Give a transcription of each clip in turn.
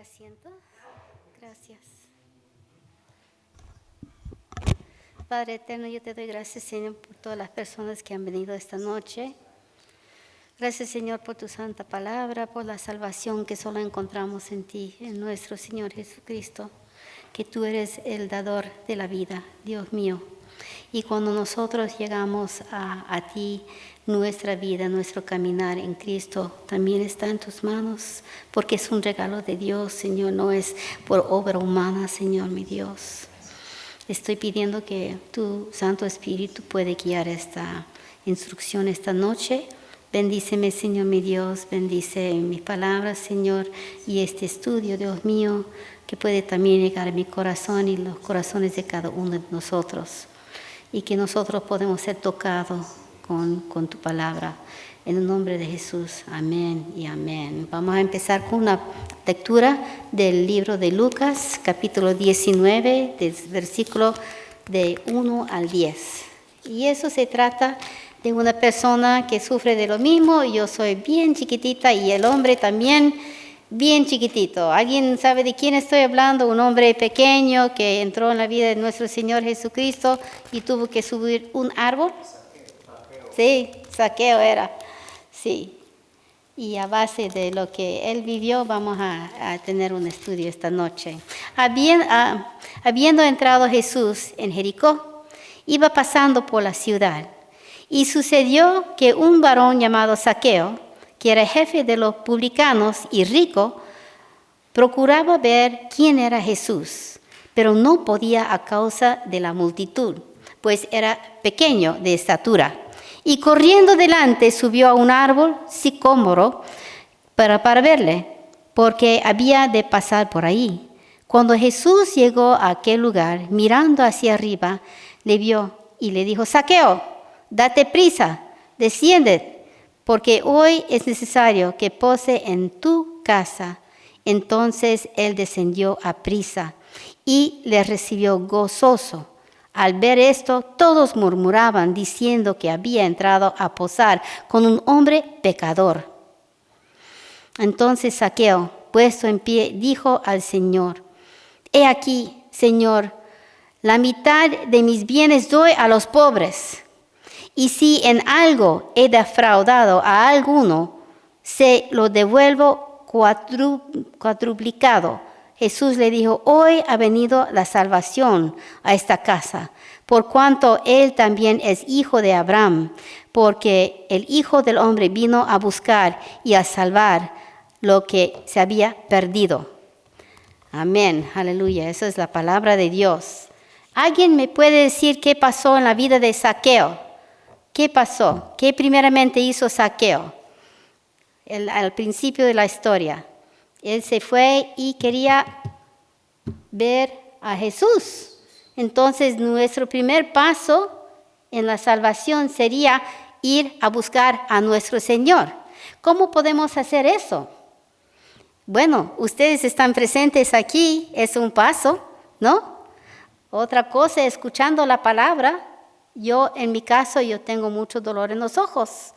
asiento. Gracias. Padre eterno, yo te doy gracias, Señor, por todas las personas que han venido esta noche. Gracias, Señor, por tu santa palabra, por la salvación que solo encontramos en ti, en nuestro Señor Jesucristo, que tú eres el dador de la vida, Dios mío. Y cuando nosotros llegamos a ti, nuestra vida, nuestro caminar en Cristo también está en tus manos, porque es un regalo de Dios, Señor, no es por obra humana, Señor, mi Dios. Estoy pidiendo que tu Santo Espíritu puede guiar esta instrucción esta noche. Bendíceme, Señor, mi Dios, bendice mis palabras, Señor, y este estudio, Dios mío, que puede también llegar a mi corazón y los corazones de cada uno de nosotros, y que nosotros podemos ser tocados con tu palabra. En el nombre de Jesús, amén y amén. Vamos a empezar con una lectura del libro de Lucas, capítulo 19, del versículo de 1 al 10. Y eso se trata de una persona que sufre de lo mismo. Yo soy bien chiquitita y el hombre también bien chiquitito. ¿Alguien sabe de quién estoy hablando? Un hombre pequeño que entró en la vida de nuestro Señor Jesucristo y tuvo que subir un árbol. Sí, Zaqueo era. Sí. Y a base de lo que él vivió, vamos a tener un estudio esta noche. Habiendo entrado Jesús en Jericó, iba pasando por la ciudad. Y sucedió que un varón llamado Zaqueo, que era jefe de los publicanos y rico, procuraba ver quién era Jesús, pero no podía a causa de la multitud, pues era pequeño de estatura. Y corriendo delante subió a un árbol sicómoro para verle, porque había de pasar por ahí. Cuando Jesús llegó a aquel lugar, mirando hacia arriba, le vio y le dijo: Zaqueo, date prisa, desciende, porque hoy es necesario que pose en tu casa. Entonces él descendió a prisa y le recibió gozoso. Al ver esto, todos murmuraban, diciendo que había entrado a posar con un hombre pecador. Entonces Zaqueo, puesto en pie, dijo al Señor: He aquí, Señor, la mitad de mis bienes doy a los pobres. Y si en algo he defraudado a alguno, se lo devuelvo cuadruplicado. Jesús le dijo: Hoy ha venido la salvación a esta casa, por cuanto él también es hijo de Abraham, porque el Hijo del Hombre vino a buscar y a salvar lo que se había perdido. Amén, aleluya, esa es la palabra de Dios. ¿Alguien me puede decir qué pasó en la vida de Zaqueo? ¿Qué pasó? ¿Qué primeramente hizo Zaqueo? Al principio de la historia. Él se fue y quería ver a Jesús. Entonces, nuestro primer paso en la salvación sería ir a buscar a nuestro Señor. ¿Cómo podemos hacer eso? Bueno, ustedes están presentes aquí, es un paso, ¿no? Otra cosa, escuchando la palabra. En mi caso, yo tengo mucho dolor en los ojos.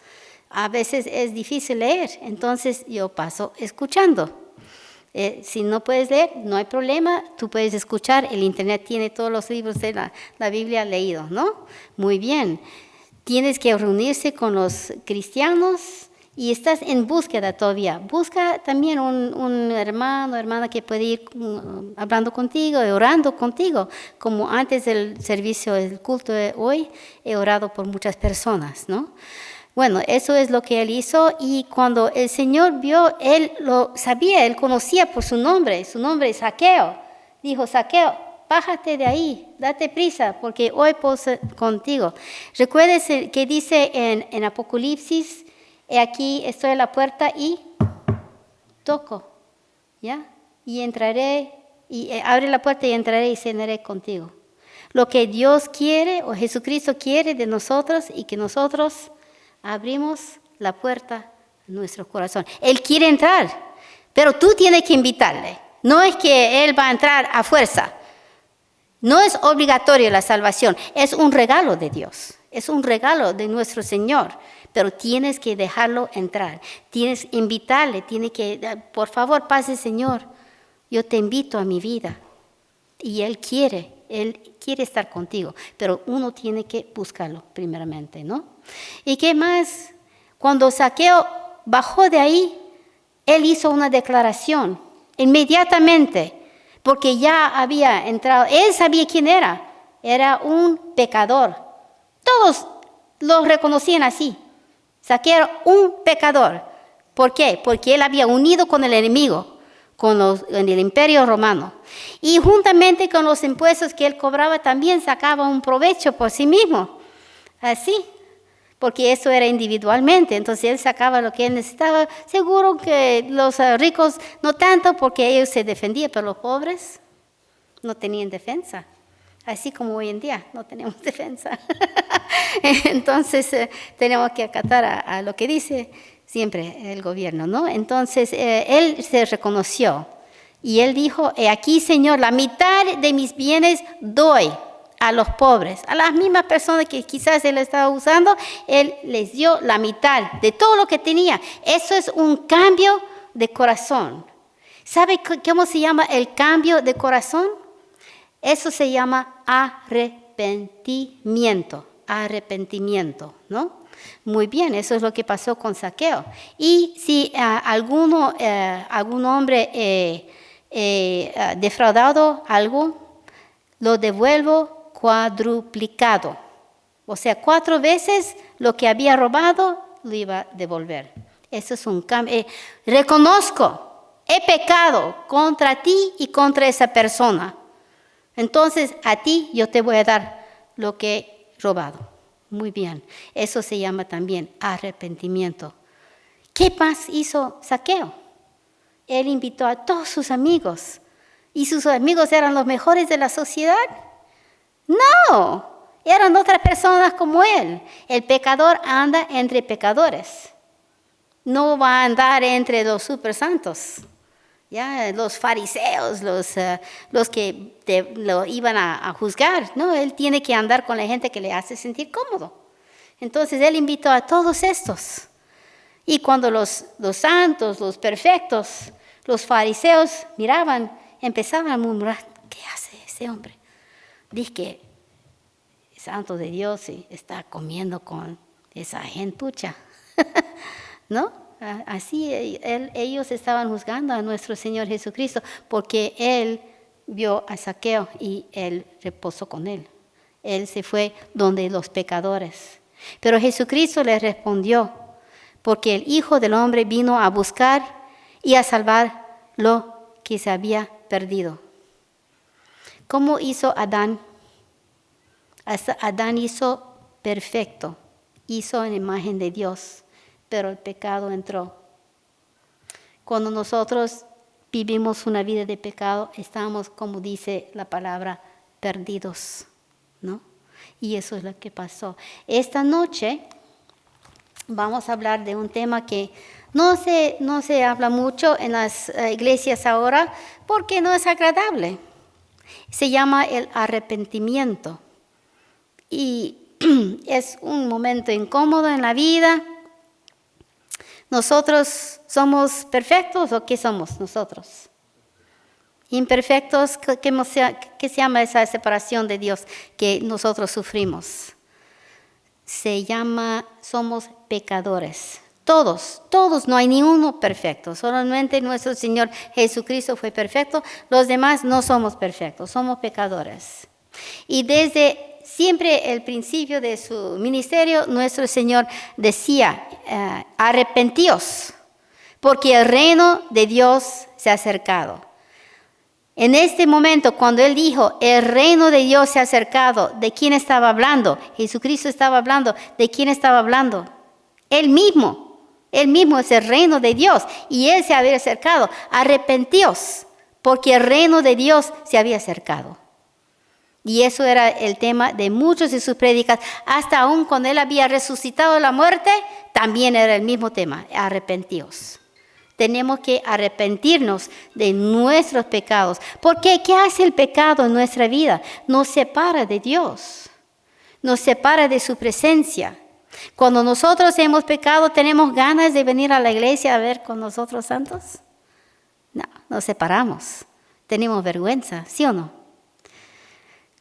A veces es difícil leer, entonces yo paso escuchando. Si no puedes leer, no hay problema, tú puedes escuchar. El internet tiene todos los libros de la Biblia leídos, ¿no? Muy bien. Tienes que reunirse con los cristianos y estás en búsqueda todavía. Busca también un hermano, hermana que puede ir hablando contigo, orando contigo. Como antes del servicio, del culto de hoy, he orado por muchas personas, ¿no? Bueno, eso es lo que él hizo, y cuando el Señor vio, él lo sabía, él conocía por su nombre es Zaqueo. Dijo: Zaqueo, bájate de ahí, date prisa, porque hoy poso contigo. Recuérdese que dice en Apocalipsis: He aquí estoy a la puerta y toco, ¿ya? Y entraré, y abre la puerta y entraré y cenaré contigo. Lo que Dios quiere, o Jesucristo quiere de nosotros, y que nosotros abrimos la puerta de nuestro corazón. Él quiere entrar, pero tú tienes que invitarle. No es que Él va a entrar a fuerza. No es obligatorio la salvación. Es un regalo de Dios. Es un regalo de nuestro Señor. Pero tienes que dejarlo entrar. Tienes que invitarle. Tienes que, por favor, pase, Señor. Yo te invito a mi vida. Y Él quiere estar contigo, pero uno tiene que buscarlo primeramente, ¿no? ¿Y qué más? Cuando Zaqueo bajó de ahí, él hizo una declaración inmediatamente, porque ya había entrado, él sabía quién era un pecador. Todos lo reconocían así. Zaqueo era un pecador. ¿Por qué? Porque él había unido con el enemigo, en el imperio romano. Y juntamente con los impuestos que él cobraba, también sacaba un provecho por sí mismo. Así, porque eso era individualmente. Entonces él sacaba lo que él necesitaba. Seguro que los ricos no tanto, porque ellos se defendían, pero los pobres no tenían defensa. Así como hoy en día no tenemos defensa. Entonces tenemos que acatar a lo que dice siempre el gobierno, ¿no? Entonces él se reconoció y él dijo: aquí, Señor, la mitad de mis bienes doy a los pobres, a las mismas personas que quizás él estaba usando. Él les dio la mitad de todo lo que tenía. Eso es un cambio de corazón. ¿Sabe cómo se llama el cambio de corazón? Eso se llama arrepentimiento, ¿no? Muy bien, eso es lo que pasó con Zaqueo. Y si algún hombre defraudado algo, lo devuelvo cuadruplicado. O sea, 4 veces lo que había robado lo iba a devolver. Eso es un cambio. Reconozco, he pecado contra ti y contra esa persona. Entonces, a ti yo te voy a dar lo que he robado. Muy bien. Eso se llama también arrepentimiento. ¿Qué más hizo Zaqueo? Él invitó a todos sus amigos. ¿Y sus amigos eran los mejores de la sociedad? No, eran otras personas como él. El pecador anda entre pecadores. No va a andar entre los super santos. Ya, los fariseos, los que lo iban a juzgar. No, él tiene que andar con la gente que le hace sentir cómodo. Entonces él invitó a todos estos. Y cuando los santos, los perfectos, los fariseos miraban, empezaban a murmurar: ¿qué hace ese hombre? Dice que es santo de Dios y está comiendo con esa gentucha. ¿No? Así ellos estaban juzgando a nuestro Señor Jesucristo, porque Él vio a Zaqueo y Él reposó con él. Él se fue donde los pecadores. Pero Jesucristo les respondió: porque el Hijo del Hombre vino a buscar y a salvar lo que se había perdido. ¿Cómo hizo Adán? Adán hizo perfecto, hizo en imagen de Dios, pero el pecado entró. Cuando nosotros vivimos una vida de pecado, estamos, como dice la palabra, perdidos, ¿no? Y eso es lo que pasó. Esta noche vamos a hablar de un tema que no se habla mucho en las iglesias ahora, porque no es agradable. Se llama el arrepentimiento. Y es un momento incómodo en la vida. ¿Nosotros somos perfectos o qué somos nosotros? Imperfectos. ¿Qué se llama esa separación de Dios que nosotros sufrimos? Se llama, somos pecadores. Todos, no hay ni uno perfecto. Solamente nuestro Señor Jesucristo fue perfecto. Los demás no somos perfectos, somos pecadores. Y desde siempre el principio de su ministerio, nuestro Señor decía: arrepentíos, porque el reino de Dios se ha acercado. En este momento, cuando Él dijo, el reino de Dios se ha acercado, ¿de quién estaba hablando? Jesucristo estaba hablando. ¿De quién estaba hablando? Él mismo es el reino de Dios y Él se había acercado. Arrepentíos, porque el reino de Dios se había acercado. Y eso era el tema de muchos de sus prédicas. Hasta aún cuando Él había resucitado de la muerte, también era el mismo tema: arrepentíos. Tenemos que arrepentirnos de nuestros pecados. Porque ¿qué hace el pecado en nuestra vida? Nos separa de Dios. Nos separa de su presencia. Cuando nosotros hemos pecado, ¿tenemos ganas de venir a la iglesia a ver con nosotros santos? No, nos separamos. tenemos vergüenza, ¿sí o no?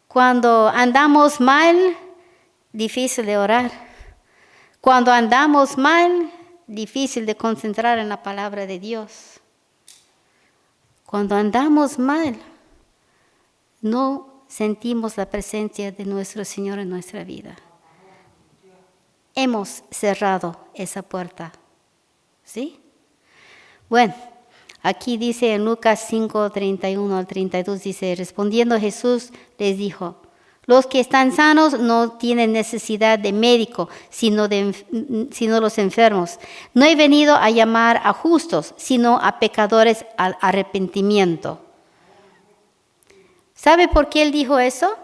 Cuando andamos mal, difícil de orar. Cuando andamos mal, difícil de concentrar en la palabra de Dios. Cuando andamos mal, no sentimos la presencia de nuestro Señor en nuestra vida. Hemos cerrado esa puerta. ¿Sí? Bueno, aquí dice en Lucas 5, 31 al 32, dice, respondiendo Jesús les dijo, los que están sanos no tienen necesidad de médico, sino los enfermos. No he venido a llamar a justos, sino a pecadores al arrepentimiento. ¿Sabe por qué él dijo eso?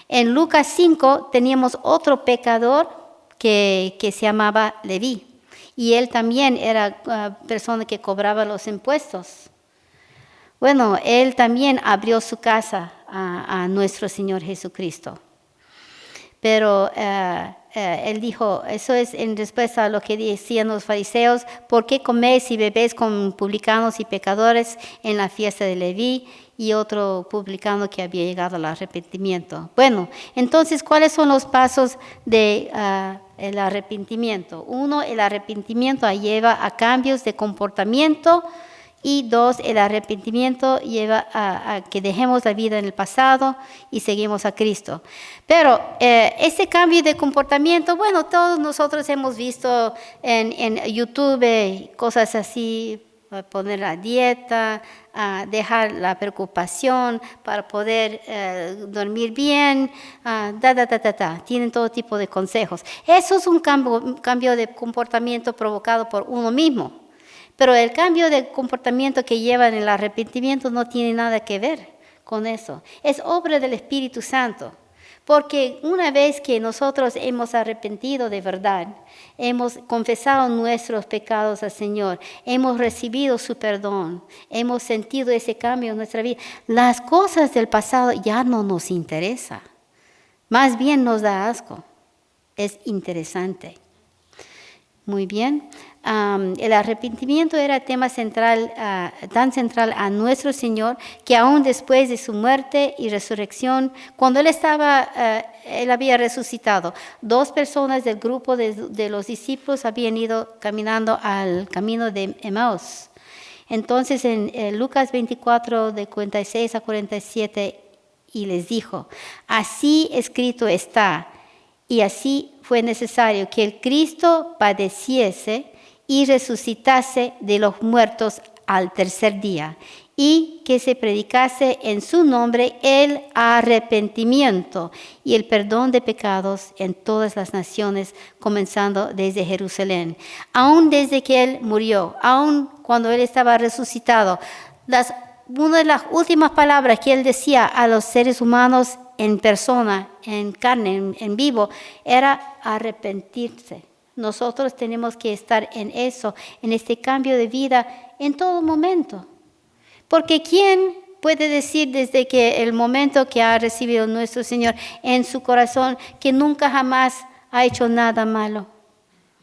En Lucas 5 teníamos otro pecador que se llamaba Leví. Y él también era persona que cobraba los impuestos. Bueno, él también abrió su casa a nuestro Señor Jesucristo. Pero él dijo, eso es en respuesta a lo que decían los fariseos, ¿por qué coméis y bebéis con publicanos y pecadores en la fiesta de Leví? Y otro publicano que había llegado al arrepentimiento. Bueno, entonces, ¿cuáles son los pasos del arrepentimiento? 1, el arrepentimiento lleva a cambios de comportamiento. Y 2, el arrepentimiento lleva a que dejemos la vida en el pasado y seguimos a Cristo. Pero ese cambio de comportamiento, bueno, todos nosotros hemos visto en YouTube cosas así, poner la dieta, dejar la preocupación para poder dormir bien, tienen todo tipo de consejos. Eso es un cambio de comportamiento provocado por uno mismo. Pero el cambio de comportamiento que lleva en el arrepentimiento no tiene nada que ver con eso. Es obra del Espíritu Santo. Porque una vez que nosotros hemos arrepentido de verdad, hemos confesado nuestros pecados al Señor, hemos recibido su perdón, hemos sentido ese cambio en nuestra vida, las cosas del pasado ya no nos interesan. Más bien nos da asco. Es interesante. Muy bien. El arrepentimiento era tema central, tan central a nuestro Señor, que aún después de su muerte y resurrección, cuando Él había resucitado, 2 personas del grupo de los discípulos habían ido caminando al camino de Emaús. Entonces en Lucas 24, de 46 a 47, y les dijo, así escrito está, y así fue necesario que el Cristo padeciese y resucitase de los muertos al tercer día, y que se predicase en su nombre el arrepentimiento y el perdón de pecados en todas las naciones, comenzando desde Jerusalén. Aún desde que Él murió, aún cuando Él estaba resucitado, una de las últimas palabras que Él decía a los seres humanos en persona, en carne, en vivo, era arrepentirse. Nosotros tenemos que estar en eso, en este cambio de vida en todo momento. Porque ¿quién puede decir desde que el momento que ha recibido nuestro Señor en su corazón que nunca jamás ha hecho nada malo?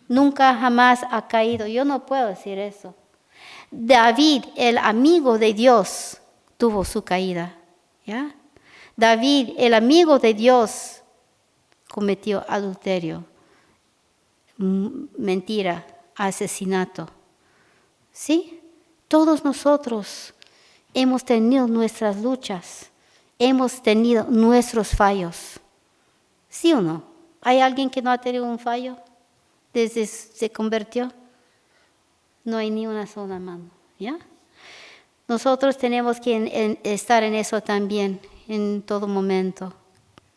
Nunca jamás ha caído. Yo no puedo decir eso. David, el amigo de Dios, tuvo su caída. ¿Ya? David, el amigo de Dios, cometió adulterio, mentira, asesinato. ¿Sí? Todos nosotros hemos tenido nuestras luchas, hemos tenido nuestros fallos. ¿Sí o no? ¿Hay alguien que no ha tenido un fallo desde se convirtió? No hay ni una sola mano. ¿Ya? Nosotros tenemos que estar en eso también, en todo momento,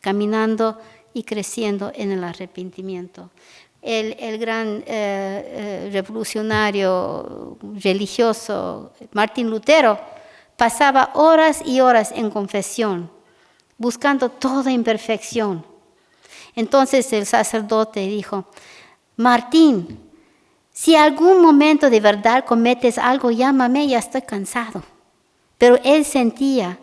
caminando y creciendo en el arrepentimiento. El gran revolucionario religioso Martín Lutero pasaba horas y horas en confesión, buscando toda imperfección. Entonces el sacerdote dijo, Martín, si algún momento de verdad cometes algo, llámame, ya estoy cansado. Pero él sentía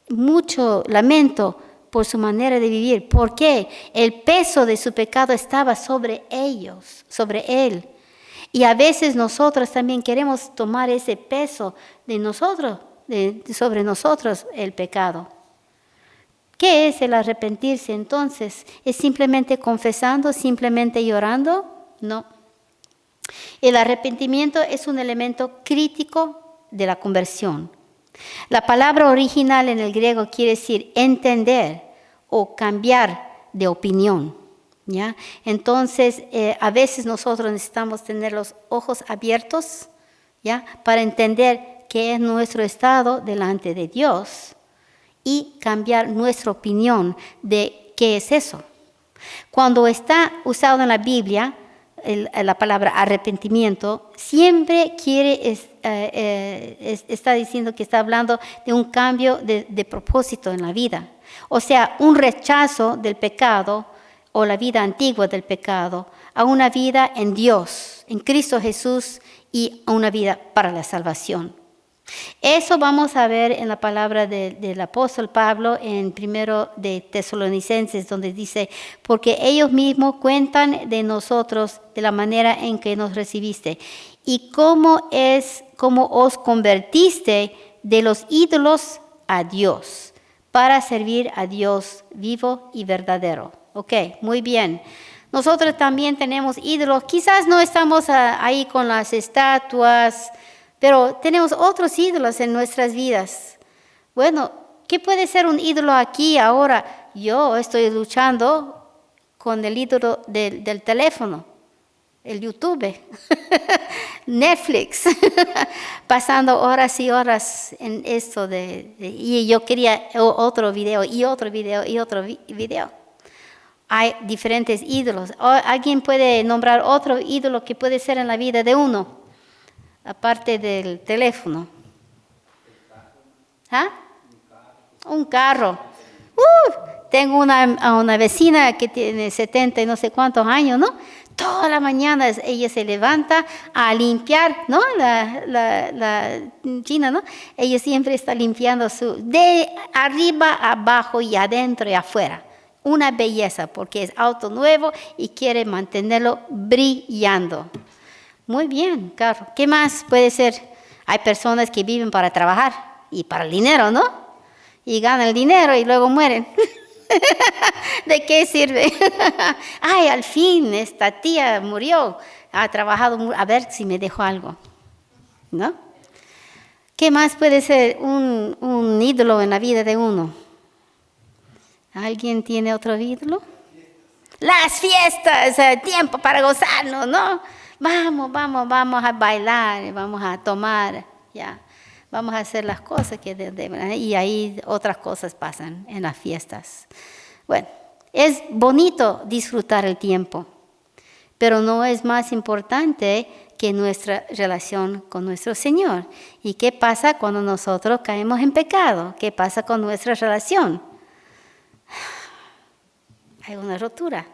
mucho lamento por su manera de vivir, porque el peso de su pecado estaba sobre ellos, sobre él. Y a veces nosotros también queremos tomar ese peso de nosotros sobre nosotros el pecado. ¿Qué es el arrepentirse entonces? ¿Es simplemente confesando, simplemente llorando? No. El arrepentimiento es un elemento crítico de la conversión. La palabra original en el griego quiere decir entender o cambiar de opinión, ¿ya? Entonces, a veces nosotros necesitamos tener los ojos abiertos, ¿ya? Para entender qué es nuestro estado delante de Dios y cambiar nuestra opinión de qué es eso. Cuando está usado en la Biblia, la palabra arrepentimiento, siempre está diciendo que está hablando de un cambio de propósito en la vida. O sea, un rechazo del pecado o la vida antigua del pecado a una vida en Dios, en Cristo Jesús y a una vida para la salvación. Eso vamos a ver en la palabra del apóstol Pablo en 1 de Tesalonicenses, donde dice, porque ellos mismos cuentan de nosotros de la manera en que nos recibiste y cómo os convertiste de los ídolos a Dios, para servir a Dios vivo y verdadero. Ok, muy bien. Nosotros también tenemos ídolos, quizás no estamos ahí con las estatuas, pero tenemos otros ídolos en nuestras vidas. Bueno, ¿qué puede ser un ídolo aquí ahora? Yo estoy luchando con el ídolo del teléfono, el YouTube, Netflix, pasando horas y horas en esto y yo quería otro video y otro video y otro video. Hay diferentes ídolos. ¿Alguien puede nombrar otro ídolo que puede ser en la vida de uno? Aparte del teléfono. ¿Ah? Un carro. Tengo una vecina que tiene 70 y no sé cuántos años, ¿no? Toda la mañana ella se levanta a limpiar, ¿no? La china, ¿no? Ella siempre está limpiando de arriba, abajo y adentro y afuera. Una belleza porque es auto nuevo y quiere mantenerlo brillando. Muy bien, claro. ¿Qué más puede ser? Hay personas que viven para trabajar y para el dinero, ¿no? Y ganan el dinero y luego mueren. ¿De qué sirve? Ay, al fin esta tía murió. Ha trabajado, a ver si me dejó algo, ¿no? ¿Qué más puede ser un ídolo en la vida de uno? ¿Alguien tiene otro ídolo? Las fiestas, tiempo para gozarnos, ¿no? Vamos a bailar, vamos a tomar, ya. Vamos a hacer las cosas que deben, y ahí otras cosas pasan en las fiestas. Bueno, es bonito disfrutar el tiempo, pero no es más importante que nuestra relación con nuestro Señor. ¿Y qué pasa cuando nosotros caemos en pecado? ¿Qué pasa con nuestra relación? Hay una rotura.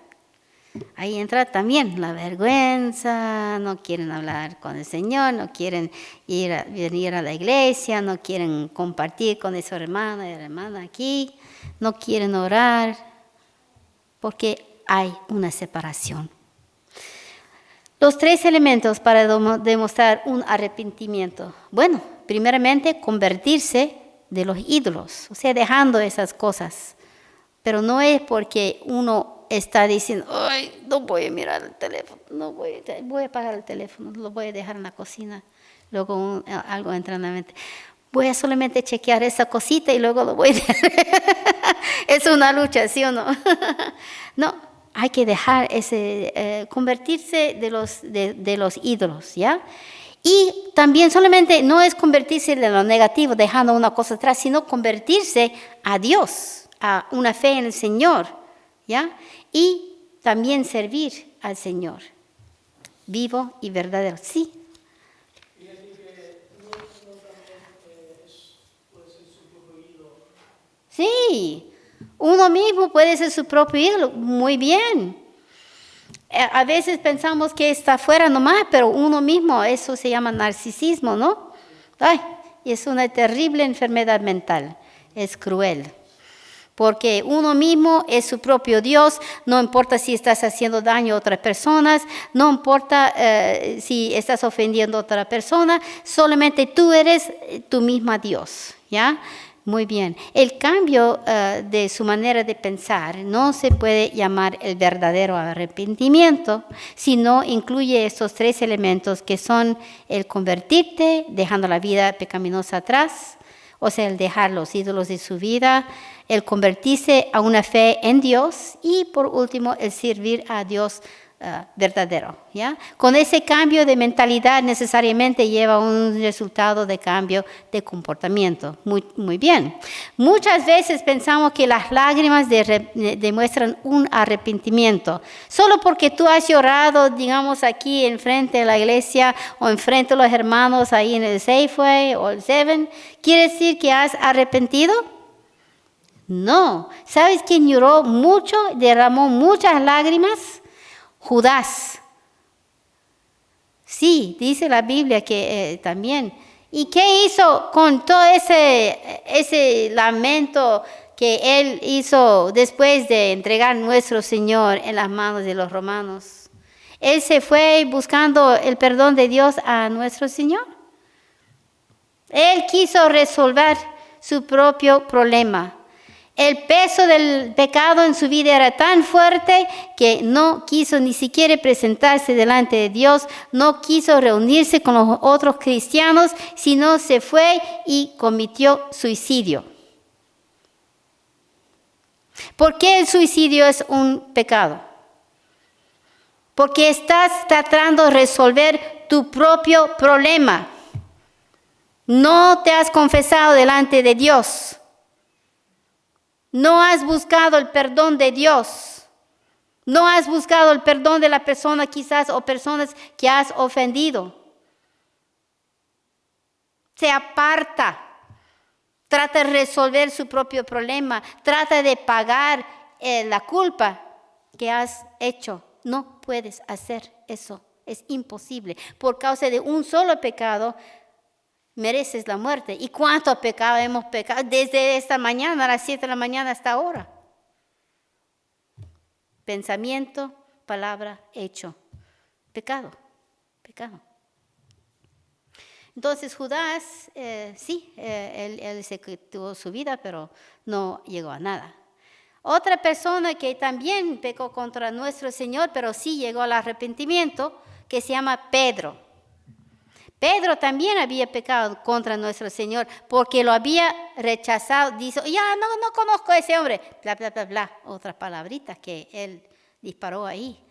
Ahí entra también la vergüenza, no quieren hablar con el Señor, no quieren venir a la iglesia, no quieren compartir con esa hermana y hermana aquí, no quieren orar, porque hay una separación. Los 3 elementos para demostrar un arrepentimiento. Bueno, primeramente, convertirse de los ídolos, o sea, dejando esas cosas. Pero no es porque uno está diciendo, ay, no voy a mirar el teléfono, voy a apagar el teléfono, lo voy a dejar en la cocina. Luego algo entra en la mente. Voy a solamente chequear esa cosita y luego lo voy a dejar. Es una lucha, ¿sí o no? No, hay que dejar convertirse de los ídolos, ¿ya? Y también solamente no es convertirse de lo negativo, dejando una cosa atrás, sino convertirse a Dios, a una fe en el Señor, ¿ya? Y también servir al Señor, vivo y verdadero. Sí. Y así que no también puede ser su propio ídolo. Sí, uno mismo puede ser su propio ídolo, muy bien. A veces pensamos que está afuera nomás, pero uno mismo, eso se llama narcisismo, ¿no? Ay, es una terrible enfermedad mental, es cruel. Porque uno mismo es su propio Dios, no importa si estás haciendo daño a otras personas, no importa si estás ofendiendo a otra persona, solamente tú eres tu misma Dios, ¿ya? Muy bien. El cambio de su manera de pensar no se puede llamar el verdadero arrepentimiento, sino incluye estos 3 elementos que son el convertirte, dejando la vida pecaminosa atrás, o sea, el dejar los ídolos de su vida, el convertirse a una fe en Dios y por último el servir a Dios verdadero, ¿ya? Con ese cambio de mentalidad necesariamente lleva un resultado de cambio de comportamiento. Muy bien. Muchas veces pensamos que las lágrimas demuestran un arrepentimiento. Solo porque tú has llorado, digamos, aquí enfrente de la iglesia o enfrente de los hermanos ahí en el Safeway o el Seven, ¿quiere decir que has arrepentido? No. ¿Sabes quién lloró mucho, derramó muchas lágrimas? Judas. Sí, dice la Biblia que también. ¿Y qué hizo con todo ese lamento que él hizo después de entregar a nuestro Señor en las manos de los romanos? Él se fue buscando el perdón de Dios a nuestro Señor. Él quiso resolver su propio problema. El peso del pecado en su vida era tan fuerte que no quiso ni siquiera presentarse delante de Dios, no quiso reunirse con los otros cristianos, sino se fue y cometió suicidio. ¿Por qué el suicidio es un pecado? Porque estás tratando de resolver tu propio problema. No te has confesado delante de Dios. No has buscado el perdón de Dios. No has buscado el perdón de la persona quizás o personas que has ofendido. Se aparta. Trata de resolver su propio problema. Trata de pagar la culpa que has hecho. No puedes hacer eso. Es imposible. Por causa de un solo pecado, mereces la muerte. ¿Y cuánto pecado hemos pecado desde esta mañana, a las 7 de la mañana hasta ahora? Pensamiento, palabra, hecho. Pecado. Entonces Judas, él se quitó su vida, pero no llegó a nada. Otra persona que también pecó contra nuestro Señor, pero sí llegó al arrepentimiento, que se llama Pedro. Pedro también había pecado contra nuestro Señor porque lo había rechazado. Dice, no conozco a ese hombre. Bla, bla, bla, bla. Otras palabritas que él disparó ahí,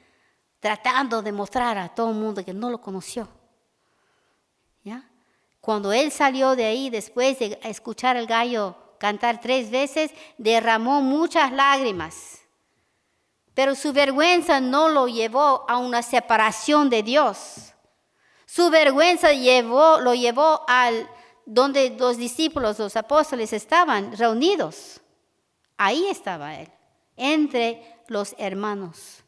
tratando de mostrar a todo el mundo que no lo conoció. ¿Ya? Cuando él salió de ahí, después de escuchar el gallo cantar 3 veces, derramó muchas lágrimas. Pero su vergüenza no lo llevó a una separación de Dios. Su vergüenza lo llevó al donde los discípulos, los apóstoles estaban reunidos. Ahí estaba él, entre los hermanos.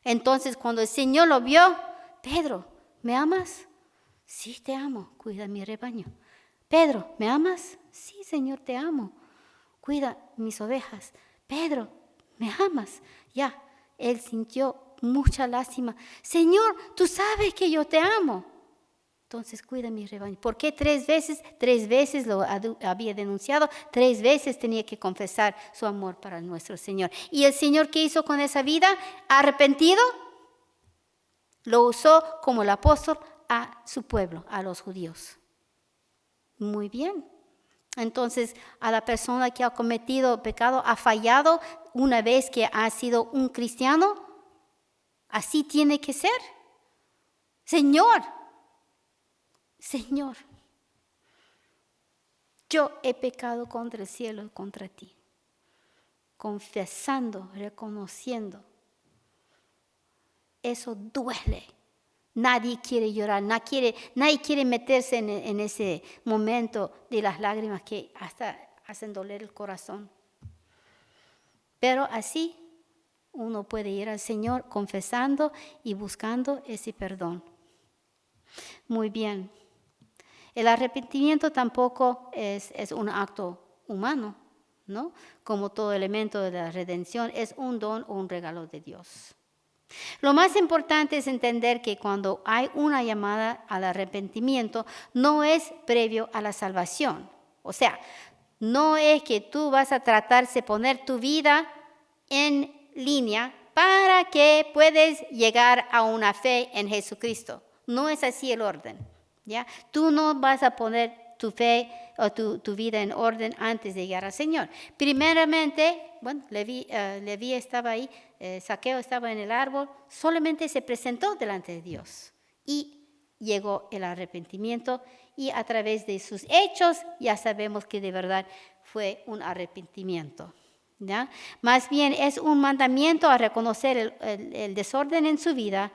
Entonces, cuando el Señor lo vio, Pedro, ¿me amas? Sí, te amo, cuida mi rebaño. Pedro, ¿me amas? Sí, Señor, te amo, cuida mis ovejas. Pedro, ¿me amas? Ya, él sintió mucha lástima. Señor, tú sabes que yo te amo. Entonces cuida mi rebaño. ¿Por qué 3 veces? 3 veces lo había denunciado. 3 veces tenía que confesar su amor para nuestro Señor. ¿Y el Señor qué hizo con esa vida? ¿Arrepentido? Lo usó como el apóstol a su pueblo, a los judíos. Muy bien. Entonces, a la persona que ha cometido pecado, ha fallado una vez que ha sido un cristiano, así tiene que ser. Señor, yo he pecado contra el cielo y contra ti. Confesando, reconociendo. Eso duele. Nadie quiere llorar, nadie quiere meterse en ese momento de las lágrimas que hasta hacen doler el corazón. Pero así uno puede ir al Señor confesando y buscando ese perdón. Muy bien. El arrepentimiento tampoco es un acto humano, ¿no? Como todo elemento de la redención es un don o un regalo de Dios. Lo más importante es entender que cuando hay una llamada al arrepentimiento, no es previo a la salvación. O sea, no es que tú vas a tratar de poner tu vida en línea para que puedas llegar a una fe en Jesucristo. No es así el orden, ¿ya? Tú no vas a poner tu fe o tu vida en orden antes de llegar al Señor. Primeramente, bueno, Leví estaba ahí, Zaqueo estaba en el árbol, solamente se presentó delante de Dios y llegó el arrepentimiento y a través de sus hechos ya sabemos que de verdad fue un arrepentimiento, ¿ya? Más bien es un mandamiento a reconocer el desorden en su vida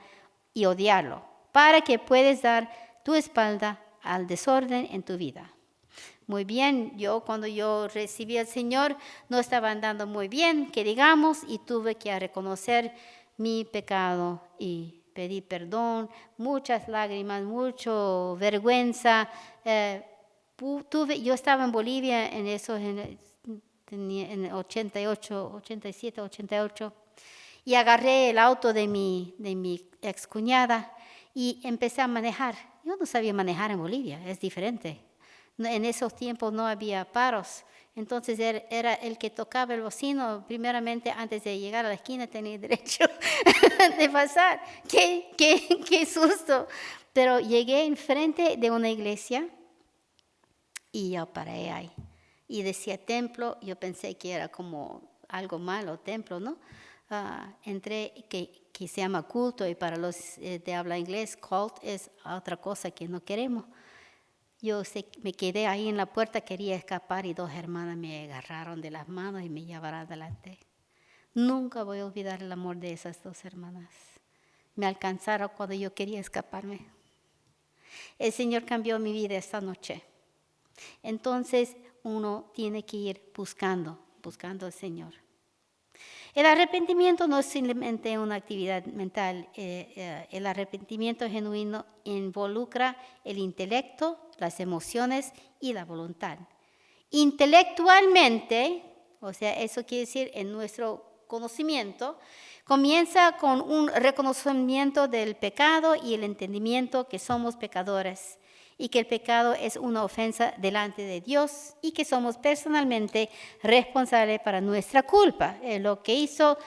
y odiarlo, para que puedas dar tu espalda al desorden en tu vida. Muy bien, cuando yo recibí al Señor no estaba andando muy bien, que digamos, y tuve que reconocer mi pecado y pedir perdón, muchas lágrimas, mucha vergüenza. Yo estaba en Bolivia en 88, 87, 88, y agarré el auto de mi excuñada y empecé a manejar. Yo no sabía manejar en Bolivia, es diferente. En esos tiempos no había paros, entonces era el que tocaba el bocino, primeramente antes de llegar a la esquina tenía derecho de pasar. ¡Qué susto! Pero llegué enfrente de una iglesia y yo paré ahí. Y decía templo, yo pensé que era como algo malo, templo, ¿no? Entré, que se llama culto, y para los de habla inglés, cult es otra cosa que no queremos. Me quedé ahí en la puerta, quería escapar y dos hermanas me agarraron de las manos y me llevaron adelante. Nunca voy a olvidar el amor de esas dos hermanas. Me alcanzaron cuando yo quería escaparme. El Señor cambió mi vida esta noche. Entonces uno tiene que ir buscando al Señor. El arrepentimiento no es simplemente una actividad mental. El arrepentimiento genuino involucra el intelecto, las emociones y la voluntad. Intelectualmente, o sea, eso quiere decir en nuestro conocimiento, comienza con un reconocimiento del pecado y el entendimiento que somos pecadores y que el pecado es una ofensa delante de Dios y que somos personalmente responsables para nuestra culpa, lo que hizo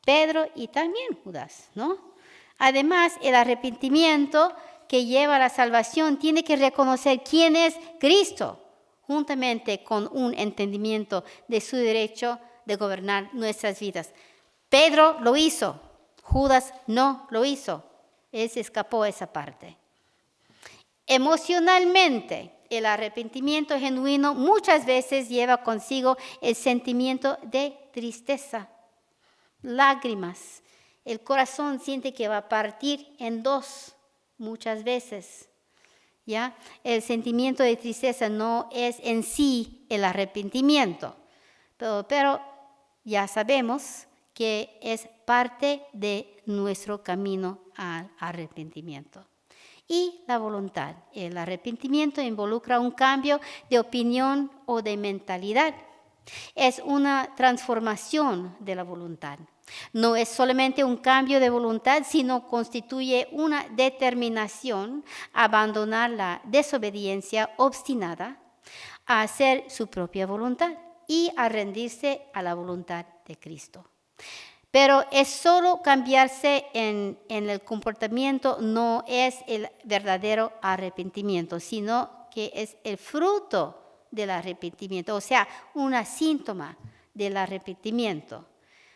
Pedro y también Judas, ¿no? Además, el arrepentimiento que lleva a la salvación tiene que reconocer quién es Cristo, juntamente con un entendimiento de su derecho de gobernar nuestras vidas. Pedro lo hizo, Judas no lo hizo, él se escapó esa parte. Emocionalmente, el arrepentimiento genuino muchas veces lleva consigo el sentimiento de tristeza, lágrimas. El corazón siente que va a partir en dos muchas veces. ¿Ya? El sentimiento de tristeza no es en sí el arrepentimiento, pero ya sabemos que es parte de nuestro camino al arrepentimiento. Y la voluntad. El arrepentimiento involucra un cambio de opinión o de mentalidad. Es una transformación de la voluntad. No es solamente un cambio de voluntad, sino constituye una determinación a abandonar la desobediencia obstinada, a hacer su propia voluntad y a rendirse a la voluntad de Cristo. Pero es solo cambiarse en el comportamiento, no es el verdadero arrepentimiento, sino que es el fruto del arrepentimiento, o sea, una síntoma del arrepentimiento.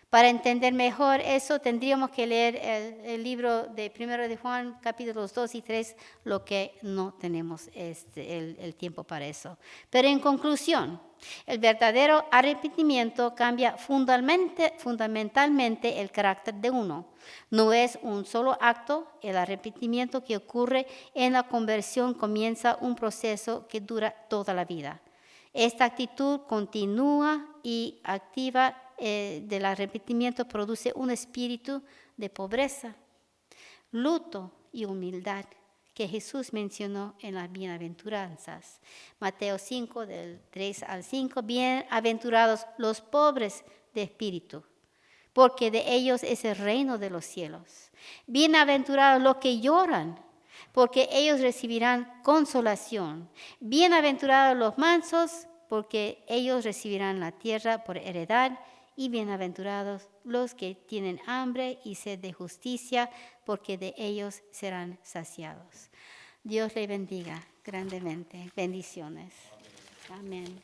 Para entender mejor eso, tendríamos que leer el libro de 1 de Juan, capítulos 2 y 3, lo que no tenemos el tiempo para eso. Pero en conclusión, el verdadero arrepentimiento cambia fundamentalmente el carácter de uno. No es un solo acto, el arrepentimiento que ocurre en la conversión comienza un proceso que dura toda la vida. Esta actitud continua y activa del arrepentimiento produce un espíritu de pobreza, luto y humildad que Jesús mencionó en las bienaventuranzas. Mateo 5, del 3 al 5, bienaventurados los pobres de espíritu, porque de ellos es el reino de los cielos. Bienaventurados los que lloran, porque ellos recibirán consolación. Bienaventurados los mansos, porque ellos recibirán la tierra por heredad. Y bienaventurados los que tienen hambre y sed de justicia, porque de ellos serán saciados. Dios le bendiga grandemente. Bendiciones. Amén.